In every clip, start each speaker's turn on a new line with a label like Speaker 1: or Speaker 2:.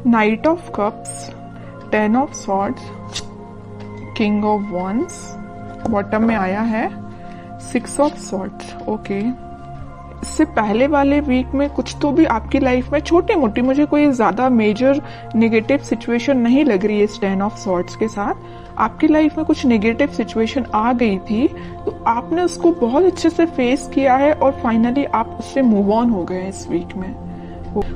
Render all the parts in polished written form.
Speaker 1: Night of cups, 10 of swords, king of wands, bottom में आया है 6 ऑफ सॉर्ड्स। ओके, इससे पहले वाले वीक में कुछ तो भी आपकी लाइफ में छोटी मोटी, मुझे कोई ज्यादा मेजर नेगेटिव सिचुएशन नहीं लग रही है इस 10 ऑफ सॉर्ड्स के साथ। आपकी लाइफ में कुछ नेगेटिव सिचुएशन आ गई थी तो आपने उसको बहुत अच्छे से फेस किया है और फाइनली आप उससे मूव ऑन हो गए इस वीक में।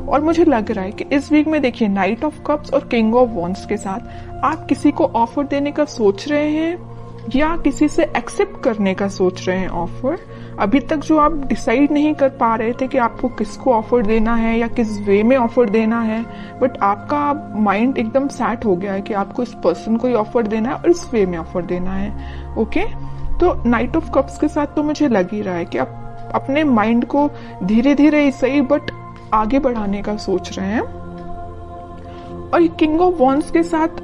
Speaker 1: और मुझे लग रहा है कि इस वीक में देखिए नाइट ऑफ कप्स और किंग ऑफ वॉन्ड्स के साथ आप किसी को ऑफर देने का सोच रहे हैं या किसी से एक्सेप्ट करने का सोच रहे हैं ऑफर। अभी तक जो आप डिसाइड नहीं कर पा रहे थे कि आपको किसको ऑफर देना है या किस वे में ऑफर देना है, बट आपका माइंड एकदम सेट हो गया है कि आपको इस पर्सन को ही ऑफर देना है और इस वे में ऑफर देना है। ओके, तो नाइट ऑफ कप्स के साथ तो मुझे लग ही रहा है कि आप अपने माइंड को धीरे धीरे ही सही बट आगे बढ़ाने का सोच रहे हैं। और किंग ऑफ वॉन्ड्स के साथ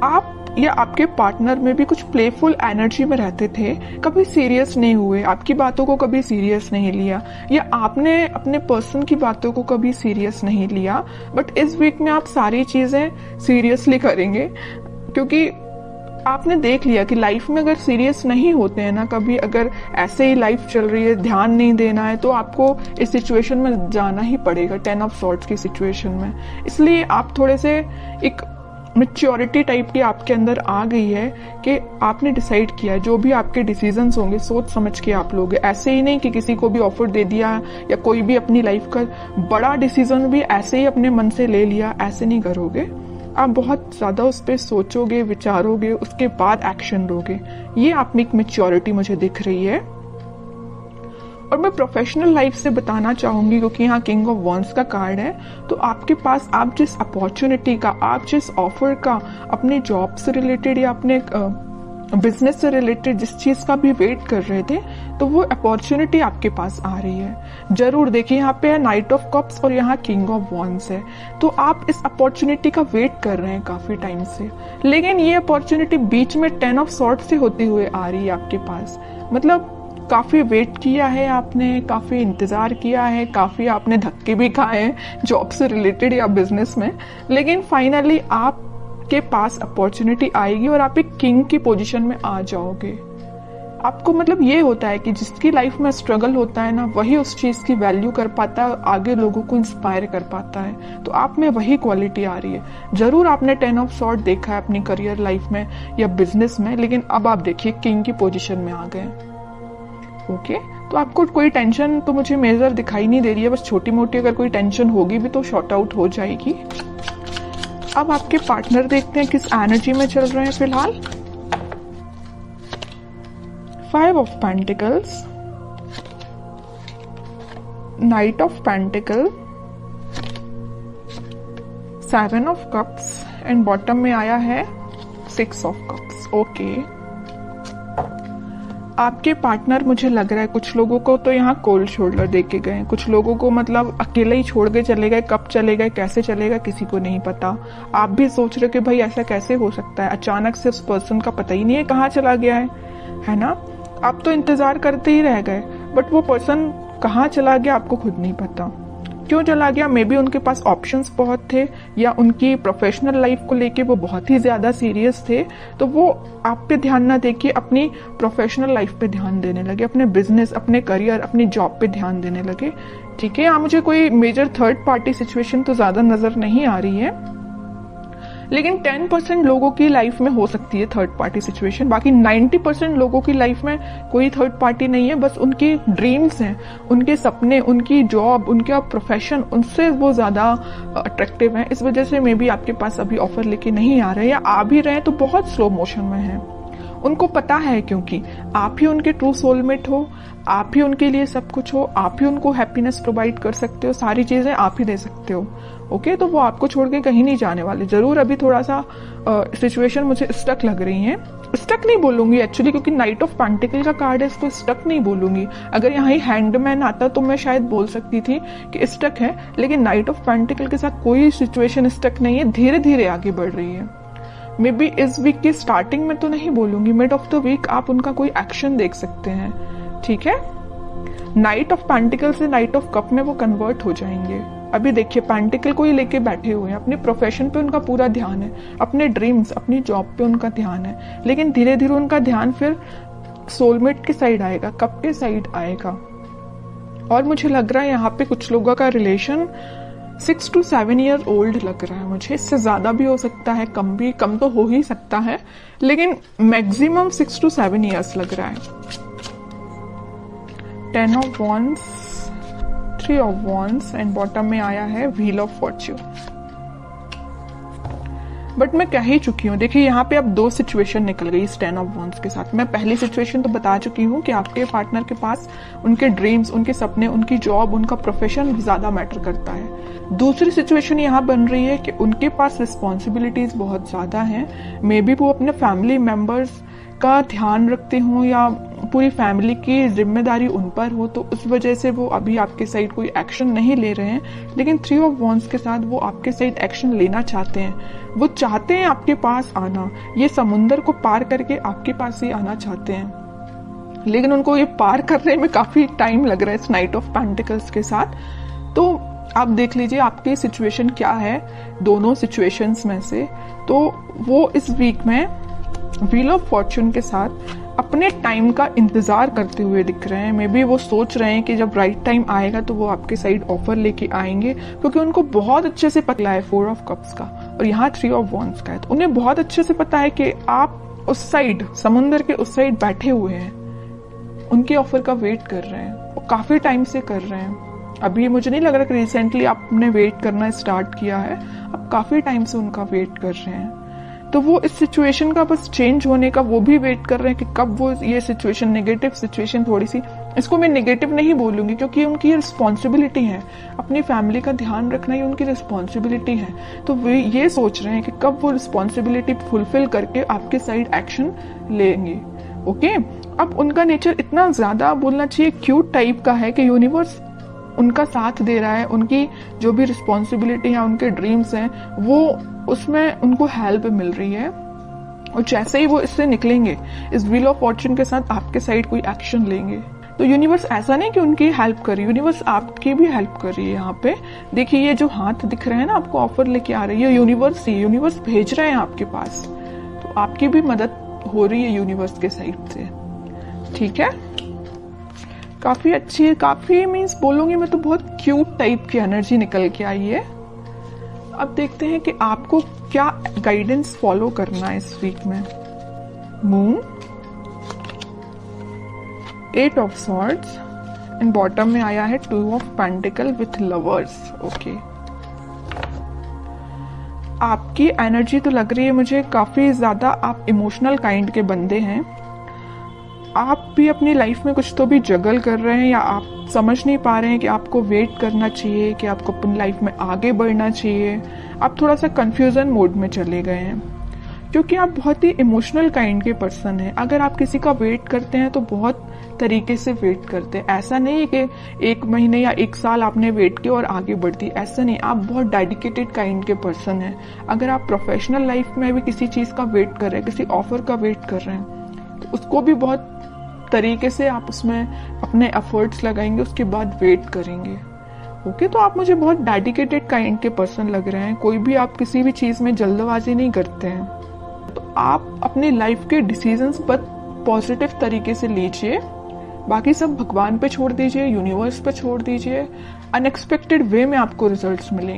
Speaker 1: आप या आपके पार्टनर में भी कुछ प्लेफुल एनर्जी में रहते थे, कभी सीरियस नहीं हुए, आपकी बातों को कभी सीरियस नहीं लिया या आपने अपने पर्सन की बातों को कभी सीरियस नहीं लिया। बट इस वीक में आप सारी चीजें सीरियसली करेंगे क्योंकि आपने देख लिया कि लाइफ में अगर सीरियस नहीं होते हैं ना, कभी अगर ऐसे ही लाइफ चल रही है, ध्यान नहीं देना है, तो आपको इस सिचुएशन में जाना ही पड़ेगा, 10 ऑफ सॉर्ड्स की सिचुएशन में। इसलिए आप थोड़े से एक मैच्योरिटी टाइप की आपके अंदर आ गई है कि आपने डिसाइड किया है जो भी आपके डिसीजंस होंगे सोच समझ के आप लोगे। ऐसे ही नहीं कि किसी को भी ऑफर दे दिया या कोई भी अपनी लाइफ का बड़ा डिसीजन भी ऐसे ही अपने मन से ले लिया, ऐसे नहीं करोगे। आप बहुत ज्यादा उस पर सोचोगे, विचारोगे, उसके बाद एक्शन लोगे। ये आप में एक मैच्योरिटी मुझे दिख रही है। और मैं प्रोफेशनल लाइफ से बताना चाहूंगी क्योंकि यहाँ किंग ऑफ वॉन्ड्स का कार्ड है, तो आपके पास आप जिस अपॉर्चुनिटी का, आप जिस ऑफर का अपने जॉब से रिलेटेड या अपने बिजनेस से रिलेटेड जिस चीज का भी वेट कर रहे थे, तो वो अपॉर्चुनिटी आपके पास आ रही है। जरूर देखिए, यहाँ पे है नाइट ऑफ कप्स और यहाँ किंग ऑफ वॉन्ड्स है, तो आप इस अपॉर्चुनिटी का वेट कर रहे हैं काफी टाइम से, लेकिन ये अपॉर्चुनिटी बीच में 10 ऑफ सॉर्ड्स से होते हुए आ रही है आपके पास। मतलब काफी वेट किया है आपने, काफी इंतजार किया है, काफी आपने धक्के भी खाए हैं जॉब से रिलेटेड या बिजनेस में, लेकिन फाइनली आपके पास अपॉर्चुनिटी आएगी और आप एक किंग की पोजीशन में आ जाओगे। आपको मतलब ये होता है कि जिसकी लाइफ में स्ट्रगल होता है ना, वही उस चीज की वैल्यू कर पाता है, आगे लोगों को इंस्पायर कर पाता है। तो आप में वही क्वालिटी आ रही है। जरूर आपने 10 ऑफ सॉर्ड देखा है अपनी करियर लाइफ में या बिजनेस में, लेकिन अब आप देखिए किंग की पोजीशन में आ गए। ओके, तो आपको कोई टेंशन तो मुझे मेजर दिखाई नहीं दे रही है, बस छोटी मोटी अगर कोई टेंशन होगी भी तो शॉर्ट आउट हो जाएगी। अब आपके पार्टनर देखते हैं किस एनर्जी में चल रहे हैं फिलहाल। 5 of pentacles, night of pentacle, 7 of cups and bottom में आया है 6 ऑफ कप्स। ओके, आपके पार्टनर मुझे लग रहा है कुछ लोगों को तो यहाँ कोल्ड शोल्डर दे के गए, कुछ लोगों को मतलब अकेले ही छोड़ के चले गए। कब चले गए, कैसे चले गए, किसी को नहीं पता। आप भी सोच रहे हो कि भाई ऐसा कैसे हो सकता है, अचानक से उस पर्सन का पता ही नहीं है कहाँ चला गया है ना। आप तो इंतजार करते ही रह गए, बट वो पर्सन कहाँ चला गया आपको खुद नहीं पता। क्यों चला गया, मे बी उनके पास ऑप्शंस बहुत थे या उनकी प्रोफेशनल लाइफ को लेके वो बहुत ही ज्यादा सीरियस थे, तो वो आप पे ध्यान ना देके अपनी प्रोफेशनल लाइफ पे ध्यान देने लगे, अपने बिजनेस, अपने करियर, अपनी जॉब पे ध्यान देने लगे। ठीक है, यहाँ मुझे कोई मेजर थर्ड पार्टी सिचुएशन तो ज्यादा नजर नहीं आ रही है, लेकिन 10% लोगों की लाइफ में हो सकती है थर्ड पार्टी सिचुएशन। बाकी 90% लोगों की लाइफ में कोई थर्ड पार्टी नहीं है, बस उनकी ड्रीम्स हैं, उनके सपने, उनकी जॉब, उनका प्रोफेशन, उनसे वो ज्यादा अट्रैक्टिव है। इस वजह से मे बी आपके पास अभी ऑफर लेके नहीं आ रहे, या आ भी रहे हैं तो बहुत स्लो मोशन में है। उनको पता है क्योंकि आप ही उनके ट्रू सोलमेट हो, आप ही उनके लिए सब कुछ हो, आप ही उनको हैप्पीनेस प्रोवाइड कर सकते हो, सारी चीजें आप ही दे सकते हो। ओके, तो वो आपको छोड़ के कहीं नहीं जाने वाले। जरूर अभी थोड़ा सा सिचुएशन मुझे स्टक लग रही है। स्टक नहीं बोलूंगी एक्चुअली, क्योंकि नाइट ऑफ पेंटिकल का कार्ड है, इसको स्टक नहीं बोलूंगी। अगर यहाँ ही हैंडमैन आता तो मैं शायद बोल सकती थी कि स्टक है, लेकिन नाइट ऑफ पेंटिकल के साथ कोई सिचुएशन स्टक नहीं है, धीरे धीरे आगे बढ़ रही है। मे बी इस वीक की स्टार्टिंग में तो नहीं बोलूंगी, मिड ऑफ द वीक आप उनका कोई एक्शन देख सकते हैं। ठीक है, नाइट ऑफ पेंटिकल से नाइट ऑफ कप में वो कन्वर्ट हो जाएंगे। अभी देखिए पेंटिकल को ही लेके बैठे हुए हैं, अपने प्रोफेशन पे उनका पूरा ध्यान है, अपने ड्रीम्स, अपनी जॉब पे उनका ध्यान है, लेकिन धीरे धीरे उनका ध्यान फिर सोलमेट के साइड आएगा, कब के साइड आएगा। और मुझे लग रहा है यहाँ पे कुछ लोगों का रिलेशन 6 to 7 ईयर ओल्ड लग रहा है मुझे, इससे ज्यादा भी हो सकता है, कम तो हो ही सकता है, लेकिन मैक्सिमम 6 to 7 ईयर्स लग रहा है। 10 of Wands, 3 of Wands and bottom में आया है व्हील ऑफ फॉर्च्यून। बट मैं कह ही चुकी हूँ, देखिए यहाँ पे अब 2 सिचुएशन निकल गई इस 10 of Wands के साथ। मैं पहली सिचुएशन तो बता चुकी हूँ कि आपके पार्टनर के पास उनके ड्रीम्स, उनके सपने, उनकी जॉब, उनका प्रोफेशन ज्यादा मैटर करता है। दूसरी सिचुएशन यहाँ बन रही है कि उनके पास रिस्पॉन्सिबिलिटीज बहुत ज्यादा हैं, मे बी वो अपने फैमिली मेंबर्स का ध्यान रखते हों या पूरी फैमिली की जिम्मेदारी उन पर हो, तो उस वजह से वो अभी आपके साइड कोई एक्शन नहीं ले रहे हैं। लेकिन 3 of Wands के साथ वो आपके साइड एक्शन लेना चाहते हैं, वो चाहते हैं आपके पास आना, ये समुंदर को पार करके आपके पास ही आना चाहते हैं, लेकिन उनको ये पार करने में काफी टाइम लग रहा है इस नाइट ऑफ पेंटिकल्स के साथ। तो आप देख लीजिए आपकी सिचुएशन क्या है दोनों सिचुएशंस में से। तो वो इस वीक में व्हील ऑफ फॉर्च्यून के साथ अपने टाइम का इंतजार करते हुए दिख रहे हैं। मे बी वो सोच रहे हैं कि जब राइट टाइम आएगा तो वो आपके साइड ऑफर लेके आएंगे, क्योंकि उनको बहुत अच्छे से पता है 4 of Cups का और यहाँ 3 of Wands का है। तो उन्हें बहुत अच्छे से पता है कि आप उस साइड, समुंदर के उस साइड बैठे हुए हैं, उनके ऑफर का वेट कर रहे हैं और काफी टाइम से कर रहे हैं। अभी मुझे नहीं लग रहा कि रिसेंटली आपने वेट करना स्टार्ट किया है, आप काफी टाइम से उनका वेट कर रहे हैं। तो वो इस सिचुएशन का बस चेंज होने का वो भी वेट कर रहे हैं कि कब वो ये सिचुएशन, नेगेटिव सिचुएशन, थोड़ी सी, इसको मैं नेगेटिव नहीं बोलूंगी क्योंकि उनकी रिस्पॉन्सिबिलिटी है, अपनी फैमिली का ध्यान रखना ही उनकी रिस्पॉन्सिबिलिटी है। तो वे ये सोच रहे हैं कि कब वो रिस्पॉन्सिबिलिटी फुलफिल करके आपके साइड एक्शन लेंगे। ओके, अब उनका नेचर इतना ज्यादा बोलना चाहिए क्यूट टाइप का है कि यूनिवर्स उनका साथ दे रहा है, उनकी जो भी रिस्पॉन्सिबिलिटी है, उनके ड्रीम्स हैं, वो उसमें उनको हेल्प मिल रही है। और जैसे ही वो इससे निकलेंगे, इस व्हील ऑफ फॉर्च्यून के साथ आपके साइड कोई एक्शन लेंगे, तो यूनिवर्स ऐसा नहीं कि उनकी हेल्प कर रही है, यूनिवर्स आपकी भी हेल्प कर रही है। यहाँ पे देखिए ये जो हाथ दिख रहे हैं ना, आपको ऑफर लेके आ रही है यूनिवर्स ही, यूनिवर्स भेज रहे हैं आपके पास, तो आपकी भी मदद हो रही है यूनिवर्स के साइड से। ठीक है, काफी अच्छी है, काफी मीन्स बोलूंगी मैं तो बहुत क्यूट टाइप की एनर्जी निकल के आई है। अब देखते हैं कि आपको क्या गाइडेंस फॉलो करना है इस वीक में। Moon, 8 of Swords and bottom में आया है 2 of Pentacles with lovers. Okay, आपकी एनर्जी तो लग रही है मुझे काफी ज्यादा आप इमोशनल काइंड के बंदे हैं। आप भी अपनी लाइफ में कुछ तो भी जगल कर रहे हैं, या आप समझ नहीं पा रहे हैं कि आपको वेट करना चाहिए, कि आपको अपनी लाइफ में आगे बढ़ना चाहिए। आप थोड़ा सा कंफ्यूजन मोड में चले गए हैं क्योंकि आप बहुत ही इमोशनल काइंड के पर्सन हैं। अगर आप किसी का वेट करते हैं तो बहुत तरीके से वेट करते हैं, ऐसा नहीं है कि 1 महीने या 1 साल आपने वेट किया और आगे बढ़ती, ऐसा नहीं। आप बहुत डेडिकेटेड काइंड के पर्सन हैं। अगर आप प्रोफेशनल लाइफ में भी किसी चीज का वेट कर रहे हैं, किसी ऑफर का वेट कर रहे हैं, तो उसको भी बहुत तरीके से आप उसमें अपने एफर्ट्स लगाएंगे, उसके बाद वेट करेंगे। ओके, तो आप मुझे बहुत डेडिकेटेड काइंड के पर्सन लग रहे हैं। कोई भी आप किसी भी चीज में जल्दबाजी नहीं करते हैं। तो आप अपनी लाइफ के डिसीजंस पर पॉजिटिव तरीके से लीजिए, बाकी सब भगवान पे छोड़ दीजिए, यूनिवर्स पे छोड़ दीजिए। अनएक्सपेक्टेड वे में आपको रिजल्ट्स मिलेंगे।